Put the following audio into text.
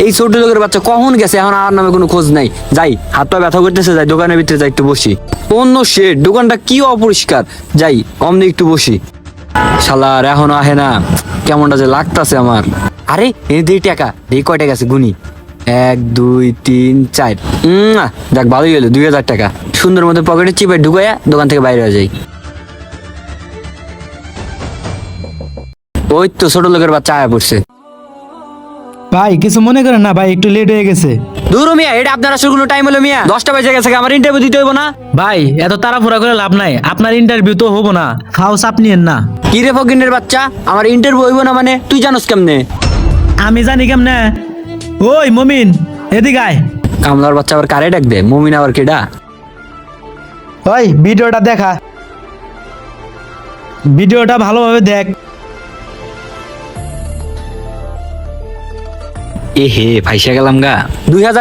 এই ছোট লোকের বাচ্চা কখন গেছে, এখন আর নামে কোনো খোঁজ নাই। যাই, হাত পা ব্যথা করতেছে, যাই দোকানের ভিতরে যাই একটু বসি। অন্য শেড, দোকানটা কি অপরিষ্কার। যাই অমনি একটু বসি। শালার এখনো আহে না, কেমনটা যে লাগতাছে আমার। আরে এই দেই টাকা, দেই কয় টাকা আছে গুনি। 1 2 3 4, দেখ ভালোই হলো 2000 টাকা। সুন্দর মতো পকেটে চিপে ঢুকাইয়া দোকান থেকে বাইরে হয়ে যাই। ওই তো ছোট লোকের বাচ্চা আয়া পড়ছে। ভাই কিছু মনে করেন না ভাই, একটু লেট হয়ে গেছে। দূর মিয়া, এটা আপনার আসলে কোনো টাইম হলো মিয়া? 10টা বেজে গেছে, আমার ইন্টারভিউ দিতে হইব না? ভাই এত তাড়াহুড়া করে লাভ নাই, আপনার ইন্টারভিউ তো হবো না, খাও চাপ নিয়েন না। কি রে ফকিনের বাচ্চা, আমার ইন্টারভিউ হইব না মানে? তুই জানোস কেমনে? আমি জানি কেমনে। ওই মমিন এদিকে আয়। কামলার বাচ্চা আবার কারে ডাক দে? মুমিন আবার কেডা? ওই ভিডিওটা দেখা, ভিডিওটা ভালোভাবে দেখ। এ হে ফাইসা গেলাম গা। 2000